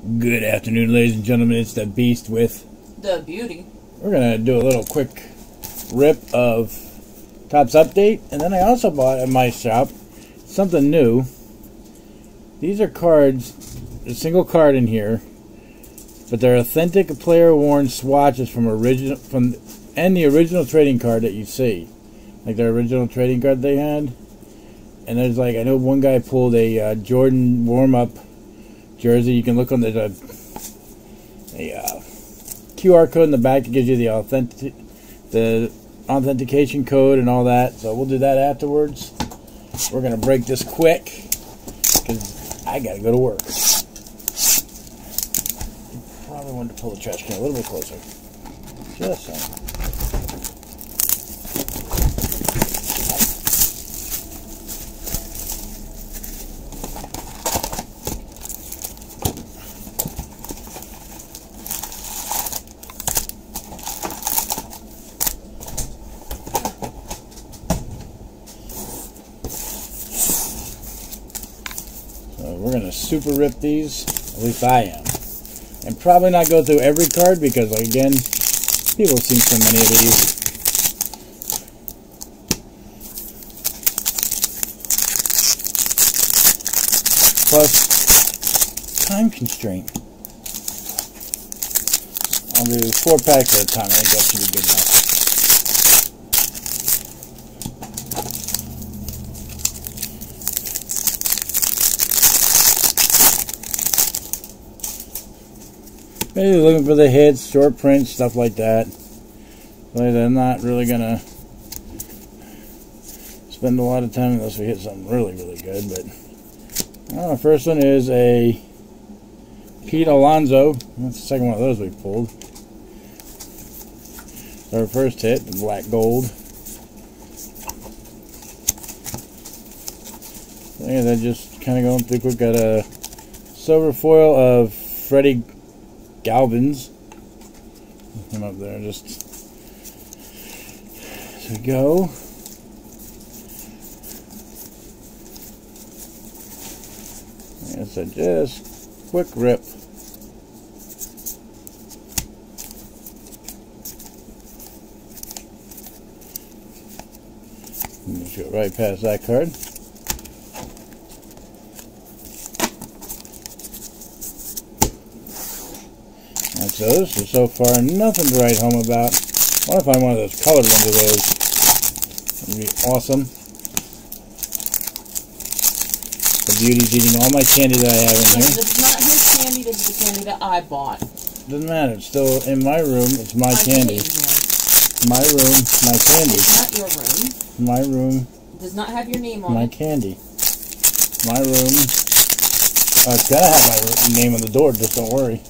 Good afternoon, ladies and gentlemen. It's the Beast with the Beauty. We're going to do a little quick rip of Topps Update. And then I also bought at my shop something new. These are cards, a single card in here, but they're authentic player-worn swatches from the original trading card that you see. Like their original trading card they had. And there's like, I know one guy pulled a Jordan warm-up jersey. You can look on the QR code in the back that gives you the authentication code and all that. So we'll do that afterwards. We're going to break this quick because I got to go to work. Probably wanted to pull the trash can a little bit closer. Just saying. We're going to super rip these, at least I am. And probably not go through every card because, like, again, people have seen so many of these. Plus, time constraint. I'll do 4 packs at a time. I think that should be good enough. Maybe looking for the hits, short prints, stuff like that. But I'm not really going to spend a lot of time unless we hit something really, really good. But the first one is a Pete Alonso. That's the second one of those we pulled. Our first hit, the black gold. So yeah, they're just kind of going through quick. Got a silver foil of Freddie Galvin's. Him up there, just so go. It's a just quick rip. Let's go right past that card. That's those. So far, nothing to write home about. I want to find one of those colored ones of those. That would be awesome. The Beauty's eating all my candy that I have in here. This is not his candy, this is the candy that I bought. Doesn't matter. It's still in my room. It's my candy. My room, my candy. It's not your room. My room. It does not have your name on my it. Candy. My room. Oh, it's gotta have my name on the door, just don't worry.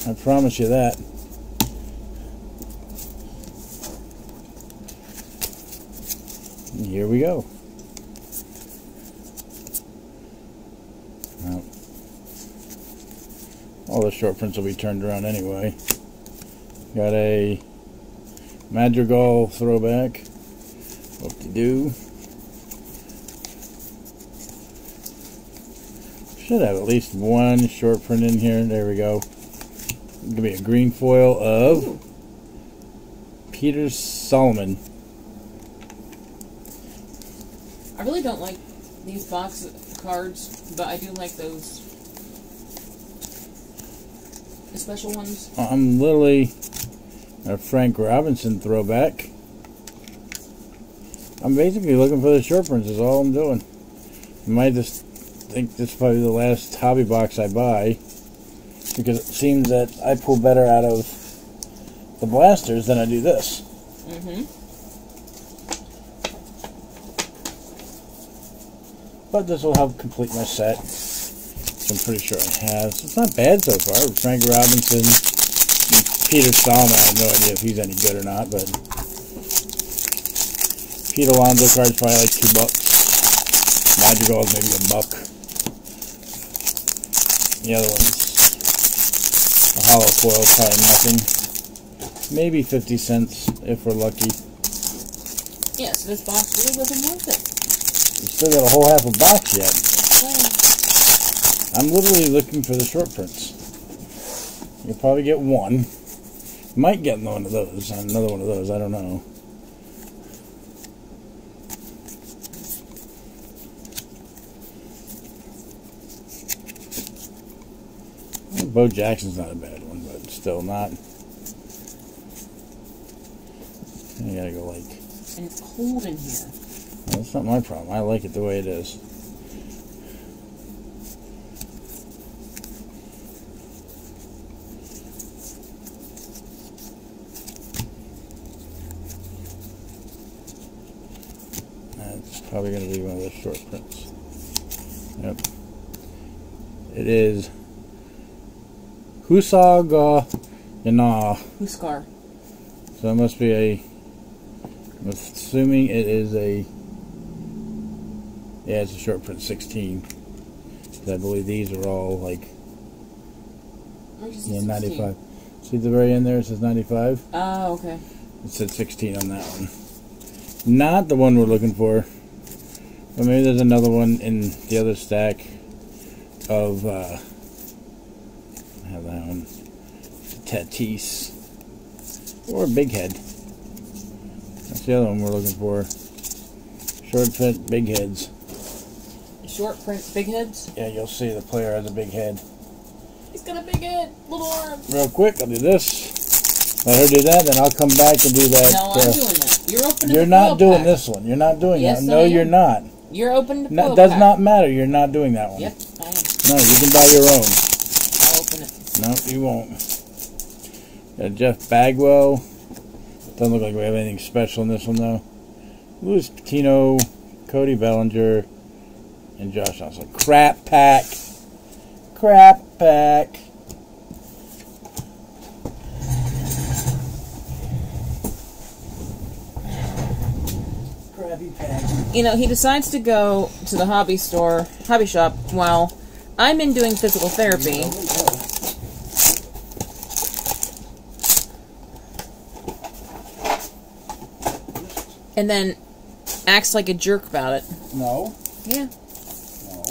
I promise you that. And here we go. Well, all the short prints will be turned around anyway. Got a Madrigal throwback. Whoop-de-doo. Should have at least one short print in here. There we go. It's going to be a green foil of Peter Solomon. I really don't like these box cards, but I do like those the special ones. I'm literally a Frank Robinson throwback. I'm basically looking for the short prints is all I'm doing. You might just think this is probably the last hobby box I buy because it seems that I pull better out of the blasters than I do this. But this will help complete my set, which I'm pretty sure it has. It's not bad so far. Frank Robinson and Peter Solomon, I have no idea if he's any good or not, but Pete Alonso card's probably like $2. Madrigal is maybe $1. The other one's a hollow foil, probably nothing. Maybe 50 cents if we're lucky. Yeah, so this box really wasn't worth it. We still got a whole half a box yet. I'm literally looking for the short prints. You'll probably get one. Might get one of those. Another one of those. I don't know. Bo Jackson's not a bad one, but still not. I gotta go like. And it's cold in here. Well, that's not my problem. I like it the way it is. That's probably going to be one of those short prints. Yep. It is Husaga Yana. Huskar. So it must be a. I'm assuming it is a. Yeah, it's a short print 16. I believe these are all like. Yeah, 95. See the very end there? It says 95. Oh, okay. It said 16 on that one. Not the one we're looking for. But maybe there's another one in the other stack of. I have that one. Tatis. Or Big Head. That's the other one we're looking for. Short print, big heads. Short print, big heads? Yeah, you'll see the player has a big head. He's got a big head, little arms. Real quick, I'll do this. Let her do that, then I'll come back and do that. No, I'm doing that. You're opening You're the not doing pack. this one. You're not doing Yes, that. No, I am. you're not. You're opening the No, foil does pack. not matter. You're not doing that one. Yep, I am. No, you can buy your own. I'll open it. No, you won't. Got Jeff Bagwell. Doesn't look like we have anything special in this one, though. Luis Patino, Cody Bellinger, and Josh Johnson. Crap pack. Crap pack. Crappy pack. You know, he decides to go to the hobby shop while I'm in doing physical therapy. And then acts like a jerk about it. No. Yeah. No.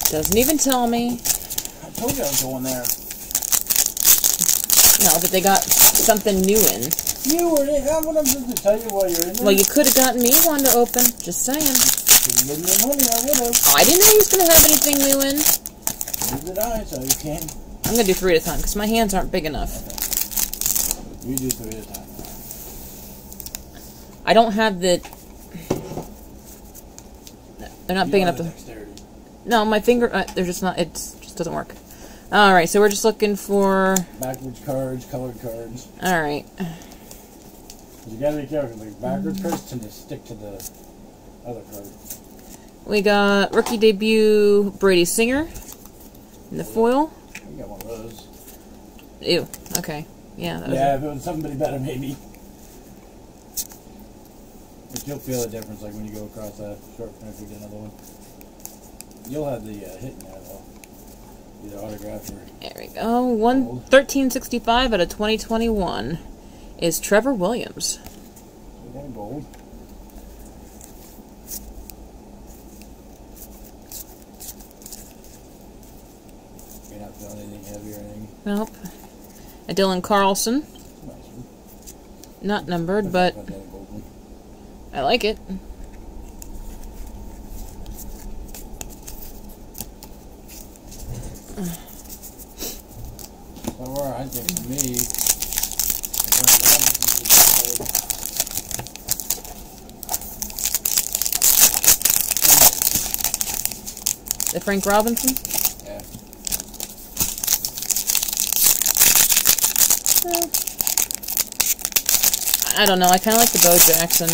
Doesn't even tell me. I told you I was going there. No, that they got something new in. You were in. I'm going to tell you while you're in there. Well, you could have gotten me one to open. Just saying. If you gave me money, I would have. Oh, I didn't know he was going to have anything new in. Neither did I, so you can't. I'm going to do 3 at a time because my hands aren't big enough. You do 3 at a time. I don't have the... They're not big enough to... Dexterity. No, my finger... they're just not... It just doesn't work. Alright, so we're just looking for... Backwards cards, colored cards. Alright. You gotta be careful. Like backwards cards tend to stick to the other card. We got rookie debut Brady Singer in the foil. We got one of those. Ew. Okay. Yeah. That was Yeah, if it was somebody better, maybe. But you'll feel the difference, like when you go across a short print if you get another one. You'll have the hit in there, though. Either autograph or... There we go. 1365 out of 2021 is Trevor Williams. We got gold. You're not feeling anything heavy or anything. Nope. A Dylan Carlson. Nice one. Not numbered, but Got that gold one. I like it. Somewhere, I think for me, The Frank Robinson? yeah. I don't know. I kind of like the Bo Jackson.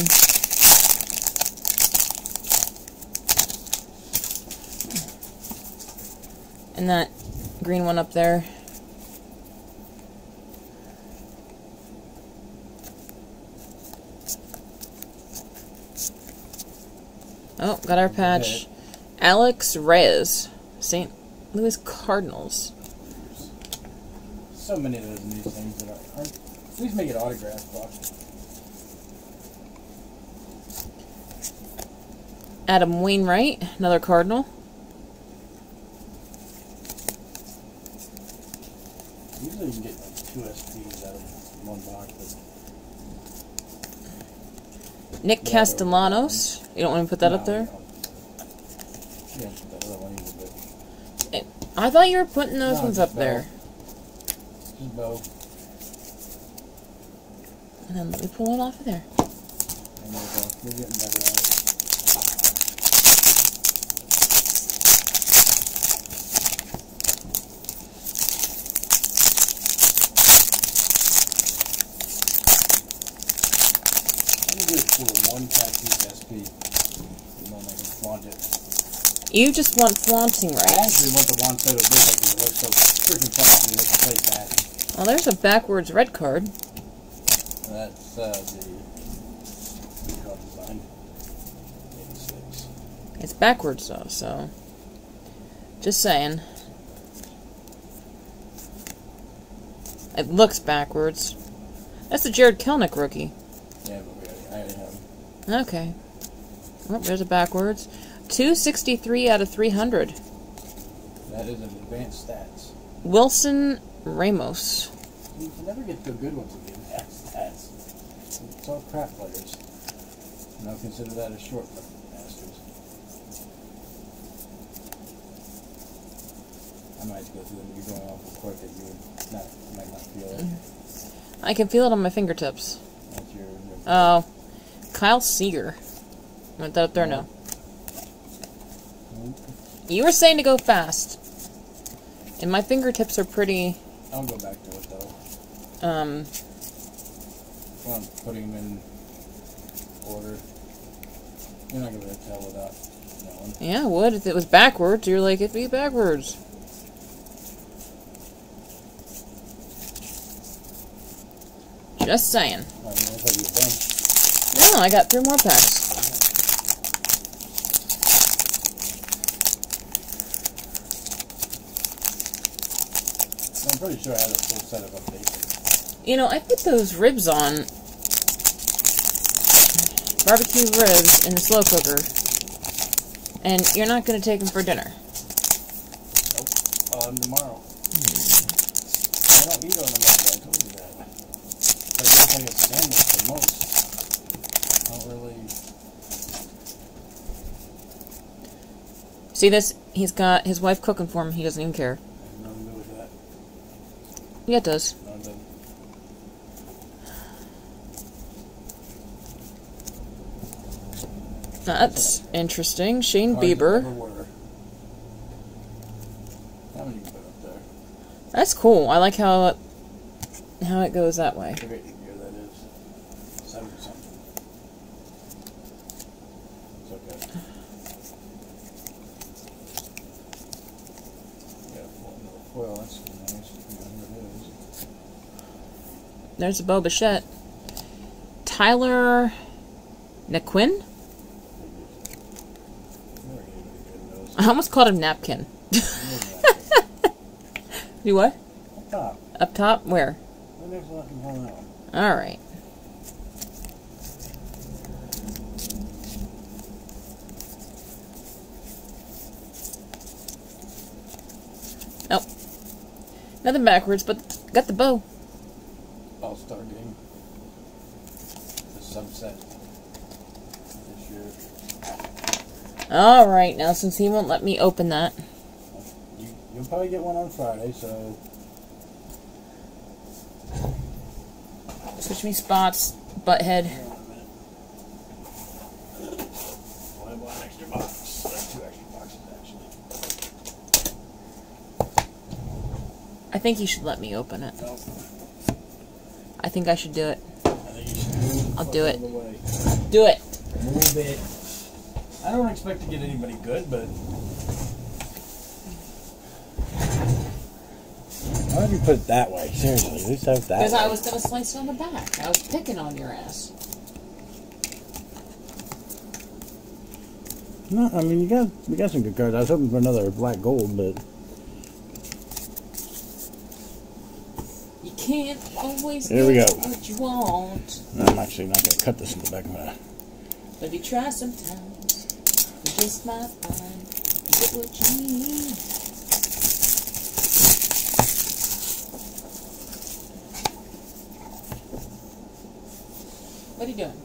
And that green one up there. Oh, got our patch. Alex Reyes, St. Louis Cardinals. So many of those in these things that aren't. Please make it autographed, Buck. Adam Wainwright, another Cardinal. Usually you can get like 2 SPs out of one box. But Nick Castellanos. You don't want to put that up there? Yeah, that other one either, but I thought you were putting those ones up there. just Bo. And then let me pull it off of there. And we're getting better at it. One tattooed SP, and then I can flaunt it. You just want flaunting I rights. actually want the one so big because it looks so freaking funny with the plate back. Well, there's a backwards red card. That's the card design. 86. It's backwards though, so just saying. It looks backwards. That's the Jared Kelnick rookie. Yeah, but I already have them. Okay. Oh, there's a backwards. 263 out of 300. That is an advanced stats. Wilson Ramos. You can never get the good ones with the advanced stats. It's all crap players. And I'll consider that a short bastards. I might go through them. You're going awful quick that you might not feel it. I can feel it on my fingertips. That's your Oh. Kyle Seager. Want that up there? No. You were saying to go fast. And my fingertips are pretty... I'll go back to it, though. Um... Well, I'm putting them in order. You're not going to tell without knowing. Yeah, I would. If it was backwards, you're like, it'd be backwards. Just saying. I thought you were done. No, I got 3 more packs. I'm pretty sure I had a full set of updates. You know, I put those ribs on, barbecue ribs, in the slow cooker, and you're not going to take them for dinner. Nope. Tomorrow. I don't eat on the Monday, I told you that. I think I get sandwich the most. I don't really... See this? He's got his wife cooking for him. He doesn't even care. I have nothing to do with that. Yeah, it does. No, it doesn't. That's interesting. Shane Cards that Bieber. never were. How many you put up there? That's cool. I like how it goes that way. I forget what year that is. 70 something. It's okay. Yeah, foil, that's nice. Yeah, here it is. There's a Bo Bichette. Tyler Naquin? I almost called him Napkin. You what? Up top. Up top? Where? Right next to Lucky Hole Allen. Alright. Oh. Nothing backwards, but got the bow. All-Star game. The subset. This year. Alright, now since he won't let me open that. You'll probably get one on Friday, so... Switch me spots, butthead. Hold on a minute. Well, I bought an extra box. That's 2 extra boxes, actually. I think you should let me open it. Nope. I think I should do it. I think you should move. I'll do it. All the way. Do it. Move it. I don't expect to get anybody good, but... Why don't you put it that way? Seriously, at least have it that way. Because I was going to slice it on the back. I was picking on your ass. No, I mean, you got some good cards. I was hoping for another black gold, but... You can't always Here we get go. what you want. I'm actually not going to cut this in the back of my... But if you try sometimes. Just my fine. Get what you need. What are you doing?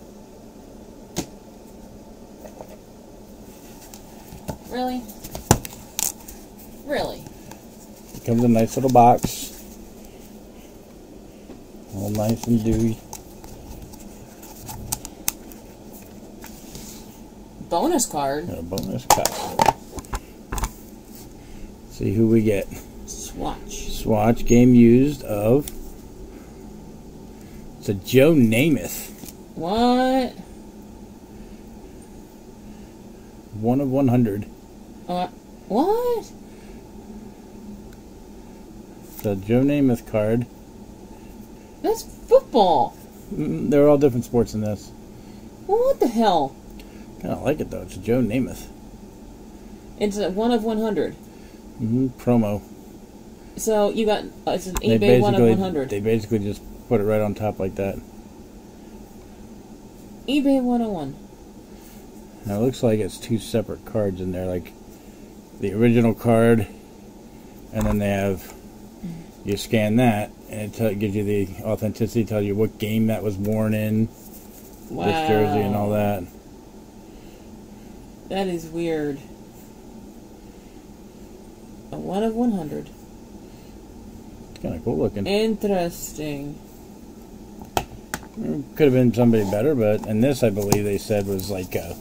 Really? Really? It comes in a nice little box. All nice and dewy. Bonus card? Got a bonus card. See who we get. Swatch. Swatch, game used of... It's a Joe Namath. What? 1 of 100. What? It's a Joe Namath card. That's football. They're all different sports in this. Well, what the hell? Kind of like it though. It's a Joe Namath. It's a 1 of 100. Promo. So you got it's an eBay 1 of 100. They basically just put it right on top like that. eBay 101. Now it looks like it's 2 separate cards in there, like the original card, and then they have, you scan that, and it gives you the authenticity, tells you what game that was worn in, Wow. this jersey and all that. That is weird. A 1 of 100. It's kind of cool looking. Interesting. Could have been somebody better, but and this I believe they said was like to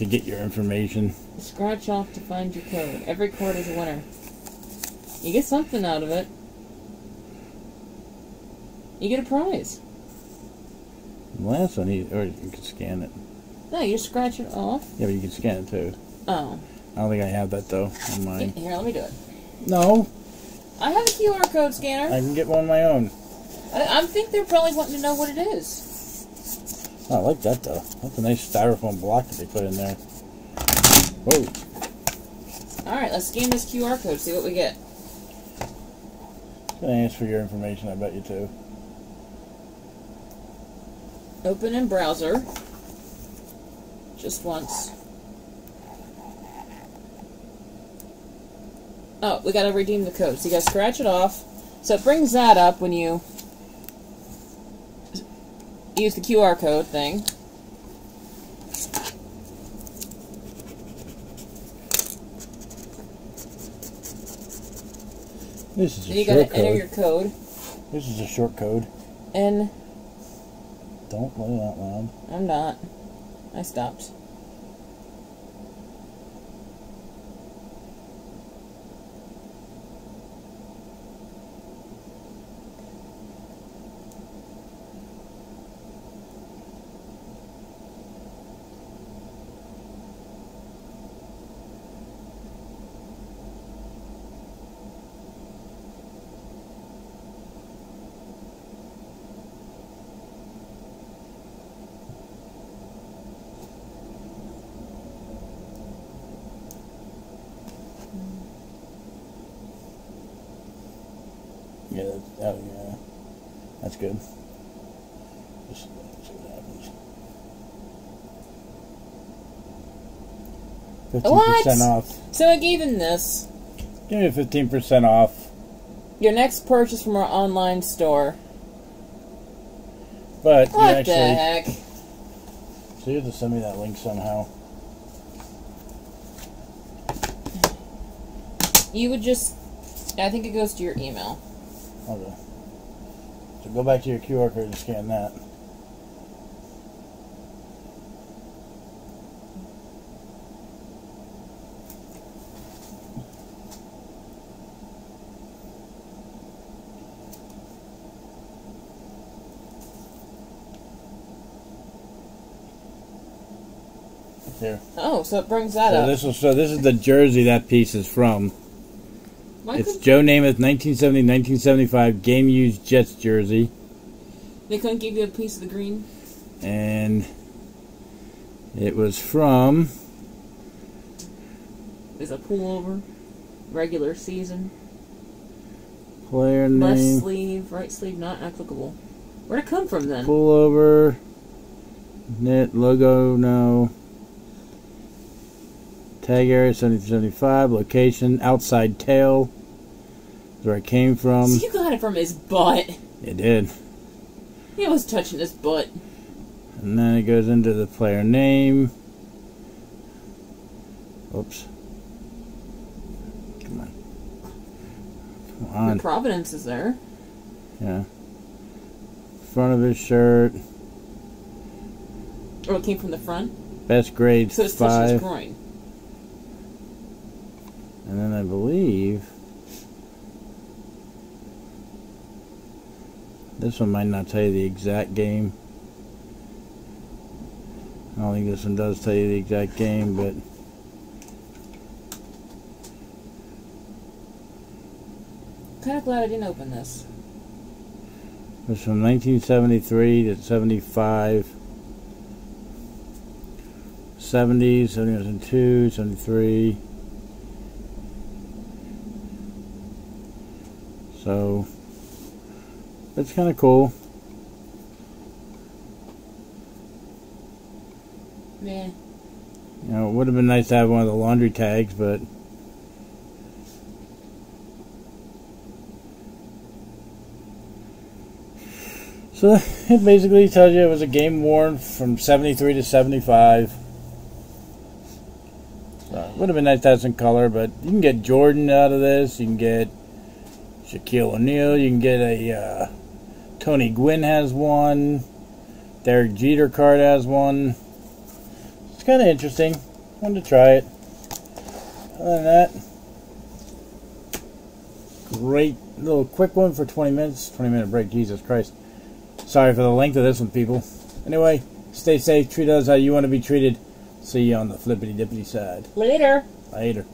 get your information. Scratch off to find your code. Every card is a winner. You get something out of it. You get a prize. The last one, or you can scan it. No, you scratch it off. Yeah, but you can scan it too. Oh. I don't think I have that though on mine. Here, let me do it. No, I have a QR code scanner. I can get one on my own. I think they're probably wanting to know what it is. Oh, I like that though. That's a nice styrofoam block that they put in there. Whoa. Alright, let's scan this QR code, see what we get. It's gonna ask for your information, I bet you too. Open in browser. Just once. Oh, we gotta redeem the code. So you gotta scratch it off. So it brings that up when you use the QR code thing. This is Then a you short gotta enter code. your code. This is a short code. And Don't let it out loud. I'm not. I stopped. Yeah, yeah, that's good. Just see what happens. 15% off. So I gave him this. Give me 15% off. Your next purchase from our online store. But you What actually, the heck? so you have to send me that link somehow. You would just... I think it goes to your email. Okay. So go back to your QR code and scan that. Here. Oh, so it brings that up. So this is the jersey that piece is from. It's Joe Namath, 1970-1975 game used Jets jersey. They couldn't give you a piece of the green? And it was from... There's a pullover. Regular season. Player name. Left sleeve, right sleeve not applicable. Where'd it come from then? Pullover. Knit logo, no. Tag area 70-75. Location outside tail. That's where it came from. So you got it from his butt. It did. He was touching his butt. And then it goes into the player name. Oops. Come on. Come on. Providence is there. Yeah. Front of his shirt. Oh, it came from the front? Best grade so it's touching 5. his groin. And then I believe this one might not tell you the exact game. I don't think this one does tell you the exact game, but Kind of glad I didn't open this. it was from 1973 to 75. 70s, 72, 73. So that's kind of cool. Yeah. You know, it would have been nice to have one of the laundry tags, but so it basically tells you it was a game worn from 73 to 75. So it would have been nice to have some color, but you can get Jordan out of this. You can get Shaquille O'Neal. You can get a Tony Gwynn has one. Derek Jeter card has one. It's kind of interesting. Wanted to try it. Other than that, great little quick one for 20 minutes. 20-minute break. Jesus Christ. Sorry for the length of this one, people. Anyway, stay safe. Treat us how you want to be treated. See you on the flippity-dippity side. Later. Later.